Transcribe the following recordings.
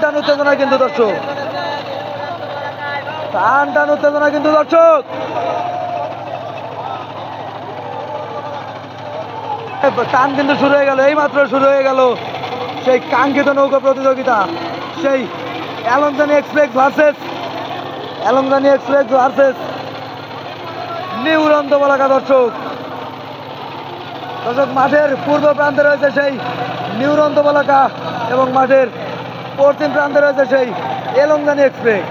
টান উত্তেজনা কিন্তু দর্শক, টান টান উত্তেজনা কিন্তু দর্শক। টান কিন্তু শুরু হয়ে গেল, এইমাত্র শুরু হয়ে গেল সেই কাঙ্ক্ষিত নৌকা প্রতিযোগিতা, সেই এলংজানি এক্সপ্রেস ভার্সেস নিউ রন্ধবলাকা। দর্শক মাঠের পূর্ব প্রান্তে রয়েছে সেই নিউ রন্ধবলাকা এবং মাঠের পশ্চিম প্রান্তে রয়েছে সেই এলংজানি এক্সপ্রেস।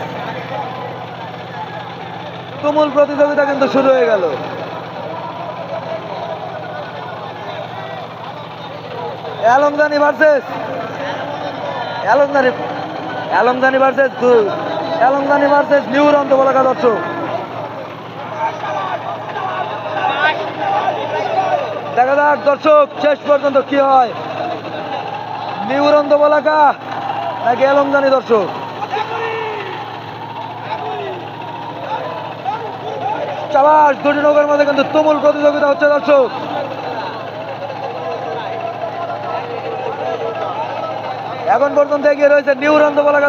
তুমুল প্রতিযোগিতা কিন্তু শুরু হয়ে গেল। এলংজানি ভার্সেস নিউ রন্ধবলাকা। দর্শক দেখা যাক দর্শক শেষ পর্যন্ত কি হয়, নিউ রন্ধবলাকা নাকি এলংজানি। দর্শক চাবাস, দুটি নৌকার মধ্যে কিন্তু তুমুল প্রতিযোগিতা হচ্ছে দর্শক। এখন পর্যন্ত এগিয়ে রয়েছে নিউ রন্ধবলাকা।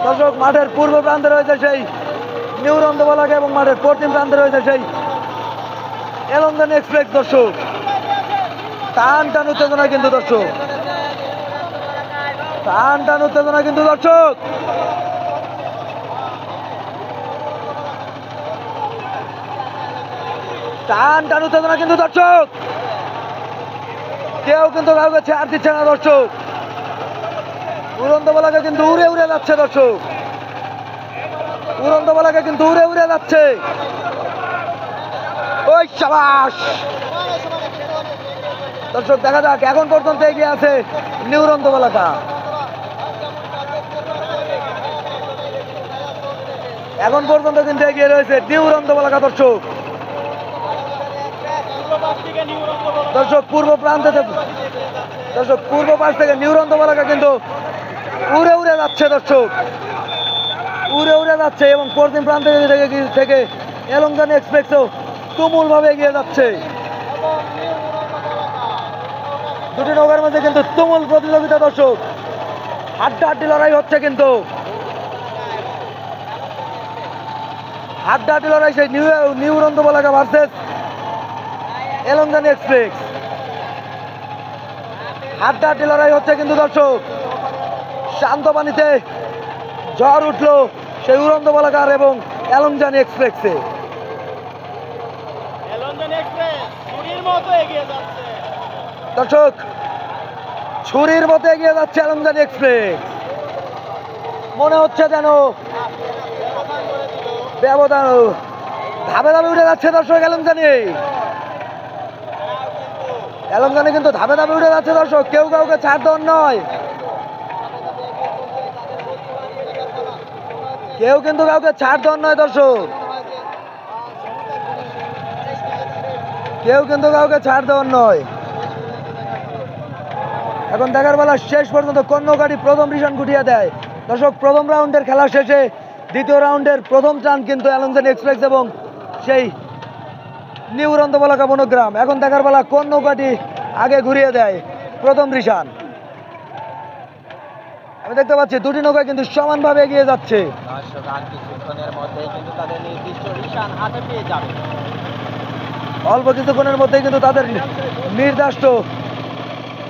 দর্শক মাঠের পূর্ব প্রান্তে রয়েছে সেই নিউ রন্ধবলাকা এবং মাঠের পশ্চিম প্রান্তে রয়েছে সেই এলংজানি এক্সপ্রেস। দর্শক টান টান উত্তেজনা কিন্তু দর্শক, টান টান উত্তেজনা কিন্তু দর্শক। টান টান উত্তেজনা কিন্তু দর্শক, কেউ কিন্তু কাউকে ছাড় দিচ্ছে না দর্শক। উড়ন্তবলাকা কিন্তু উড়ে উড়ে যাচ্ছে দর্শক, উড়ন্তবলাকা কিন্তু উড়ে উড়ে যাচ্ছে। ওই সাবাস দর্শক, দেখা যাক এখন পর্যন্ত এগিয়ে আছে নিউ রন্ধবলাকা। এখন পর্যন্ত কিন্তু এগিয়ে রয়েছে নিউ রন্ধবলাকা। দর্শক পূর্ব প্রান্তে পূর্ব পাশ থেকে নিউ রন্ধবলাকা কিন্তু উড়ে উড়ে যাচ্ছে দর্শক, উড়ে উড়ে যাচ্ছে এবং পশ্চিম প্রান্ত থেকে এলংজানি এক্সপ্রেসও তুমুল ভাবে এগিয়ে যাচ্ছে। দুটি নৌকার মধ্যে কিন্তু তুমুল প্রতিযোগিতা দর্শক, হাড্ডাহাড্ডি লড়াই হচ্ছে কিন্তু, হাড্ডাহাড্ডি লড়াই সেই নিউ রন্ধবলাকা ভার্সেস এলংজানি এক্সপ্রেস। হাড্ডাহাড্ডি লড়াই হচ্ছে কিন্তু দর্শক। শান্ত পানিতে ঝড় উঠলো সেই উড়ন্তবলাকার এবং এলংজানি এক্সপ্রেসে। দর্শক ছুরির মতো এগিয়ে যাচ্ছে এলংজানি এক্সপ্রেস, মনে হচ্ছে যেন ব্যবধান ধাপে ধাপে উঠে যাচ্ছে দর্শক। এলংজানি কিন্তু ধাপে ধাপে উঠে যাচ্ছে দর্শক, কেউ কাউকে ছাড় দেওয়ার নয়, কেউ কিন্তু কাউকে ছাড় দেওয়ার নয় দর্শক, কেউ কিন্তু কাউকে ছাড় দেওয়ার নয়। এখন দেখার বেলা শেষ পর্যন্ত কোন নৌকাটি প্রথম রিশান গুটিয়ে দেয়। দর্শক প্রথম রাউন্ডের খেলা শেষে দ্বিতীয় রাউন্ডের প্রথম চান কিন্তু এলংজানি এক্সপ্রেস এবং সেই নিউ রন্ধবলাকা বনগ্রাম। এখন দেখার বেলা কোন নৌকাটি আগে ঘুরিয়ে দেয় প্রথম রিশান। আমি দেখতে পাচ্ছি দুটি নৌকা কিন্তু সমানভাবে এগিয়ে যাচ্ছে। অল্প কিছুক্ষণের মধ্যেই কিন্তু তাদের নির্দিষ্ট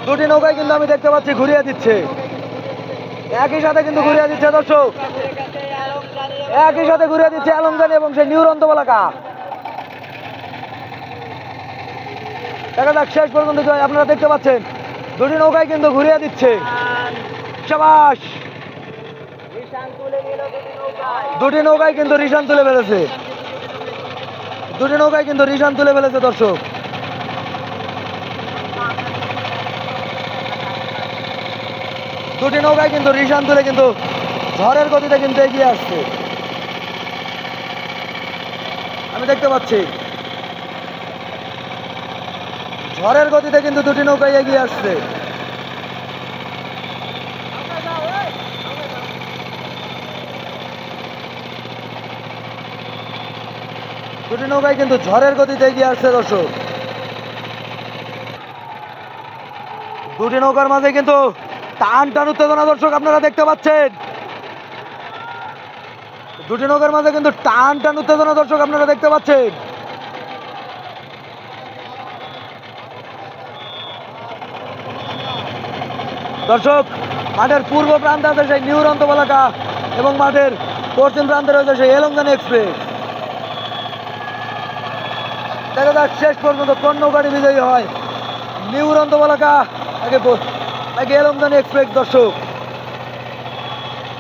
দুটি নৌকায় কিন্তু আমি দেখতে পাচ্ছি ঘুরিয়ে দিচ্ছে, একই সাথে কিন্তু ঘুরিয়ে দিচ্ছে দর্শক, একই সাথে ঘুরিয়ে দিচ্ছে এলংজানি এবং সেই নিউ রন্ধবলাকা। দেখা যাক শেষ পর্যন্ত আপনারা দেখতে পাচ্ছেন দুটি নৌকায় কিন্তু ঘুরিয়ে দিচ্ছে। শাবাশ, দুটি নৌকায় কিন্তু রিশান তুলে ফেলেছে, দুটি নৌকায় কিন্তু রিশান তুলে ফেলেছে দর্শক। দুটি নৌকায় কিন্তু রিশান তুলে কিন্তু ঝড়ের গতিতে কিন্তু এগিয়ে আসছে, আমি দেখতে পাচ্ছি ঝড়ের গতিতে কিন্তু দুটি নৌকায় এগিয়ে আসছে। দুটি নৌকায় কিন্তু ঝড়ের গতিতে এগিয়ে আসছে দর্শক। দুটি নৌকার মাঝে কিন্তু টান টান উত্তেজনা দর্শক আপনারা দেখতে পাচ্ছেন। দুটি নৌকার মাঝে কিন্তু টান টান উত্তেজনা দর্শক আপনারা দেখতে পাচ্ছেন। দর্শক মাঠের পূর্ব প্রান্তে আছে সেই নিউ রন্তবলাকা এবং মাঠের পশ্চিম প্রান্তে রয়েছে সেই এলংজানি এক্সপ্রেস। দেখা যাক শেষ পর্যন্ত কোন নৌকাটি বিজয়ী হয়, নিউ রন্তবলাকা নাকি এলংজানি এক্সপ্রেস। দর্শক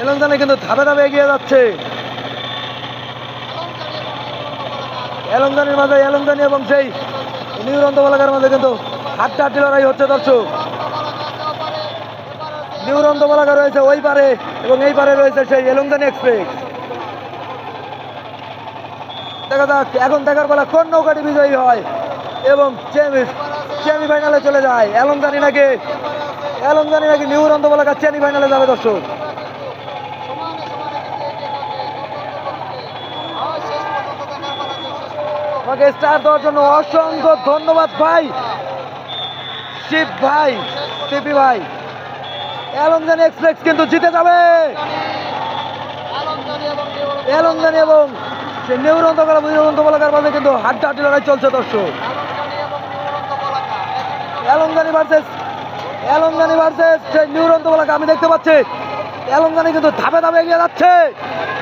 এলংজানি কিন্তু ধাপে ধাপে এগিয়ে যাচ্ছে। এলংজানির মাঝে এলংজানি এবং সেই নিউ রন্তবলাকার মাঝে কিন্তু হাড্ডাহাড্ডি লড়াই হচ্ছে। দর্শক নিউ রন্তবলাকা রয়েছে ওই পারে এবং এই পারে রয়েছে সেই এলংজানি এক্সপ্রেস। দেখা যাক এখন দেখার বেলা কোন নৌকাটি বিজয়ী হয় এবং সেমিফাইনালে চলে যায়। এলংজানি নাকি নিউ রন্তবলাকা সেমিফাইনালে যাবে। দর্শক আমাকে স্টার দেওয়ার জন্য অসংখ্য ধন্যবাদ ভাই, শিব ভাই, শিপি ভাই। এলংজানি এক্সপ্রেস কিন্তু জিতে যাবে। এলংজানি এবং সেই নিউ রন্তবলাকার মাঝে কিন্তু হাড্ডাহাড্ডি লড়াই চলছে। দর্শক এলংজানি ভার্সেস সেই নিউ রন্তবলাকা। আমি দেখতে পাচ্ছি এলংজানি কিন্তু ধাপে ধাপে এগিয়ে যাচ্ছে।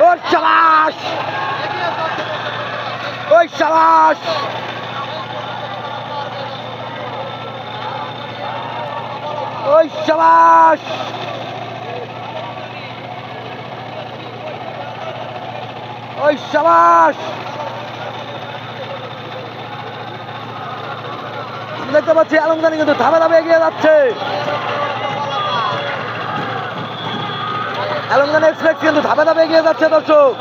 ও শাবাশ, ওই শাবাশ, ওই শাবাশ। ওই শাবাশ, দেখতে পাচ্ছি এলংজানি কিন্তু ধাপে ধাপে এগিয়ে যাচ্ছে। এলংজানি এক্সপ্রেস কিন্তু ধাপে ধাপে এগিয়ে যাচ্ছে। দর্শক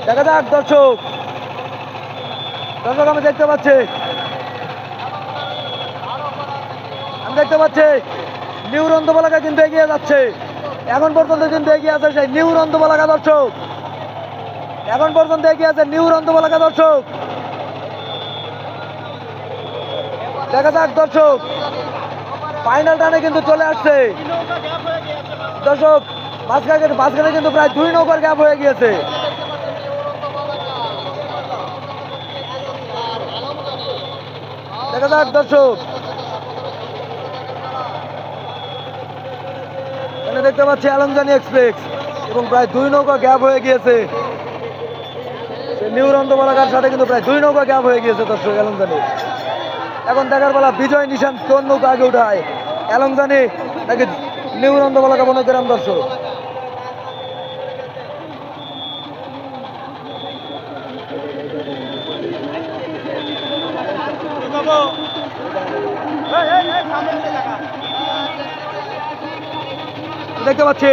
দেখা যাক। দর্শক আমি দেখতে পাচ্ছি নিউ রন্তবলাকা কিন্তু এগিয়ে যাচ্ছে। এখন পর্যন্ত কিন্তু এগিয়ে আছে সেই নিউ রন্তবলাকা। দর্শক এখন পর্যন্ত এগিয়ে আছে নিউ রন্তবলাকা। দর্শক দেখা যাক। দর্শক ফাইনাল টানে কিন্তু চলে আসছে। দর্শক মাঝখানে কিন্তু প্রায় 2 নৌকার গ্যাপ হয়ে গিয়েছে। দেখা যাক। দর্শক এখানে দেখতে পাচ্ছি এলংজানি এক্সপ্রেস এবং প্রায় 2 নৌকা গ্যাপ হয়ে গিয়েছে। নিউ রন্তবলাকার সাথে কিন্তু প্রায় 2 নৌকা গ্যাপ হয়ে গিয়েছে। দর্শক এলংজানি এখন দেখার বেলা বিজয় নিশান কোন নৌকা আগে উঠায়, এলংজানি নাকি নিউ রন্তবলাকা বনগ্রাম। দর্শক দেখতে পাচ্ছি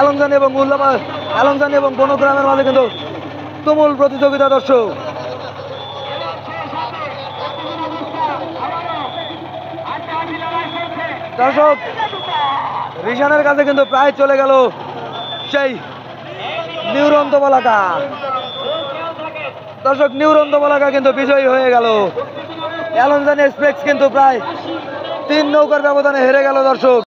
এলংজানি এবং বনগ্রামের মাঝে কিন্তু তুমুল প্রতিযোগিতা। দর্শক রিশানের কাছে কিন্তু প্রায় চলে গেল সেই নিউ রন্তবলাকা। দর্শক নিউ রন্তবলাকা কিন্তু বিজয়ী হয়ে গেল। এলংজানি এক্সপ্রেস কিন্তু প্রায় 3 নৌকার ব্যবধানে হেরে গেল। দর্শক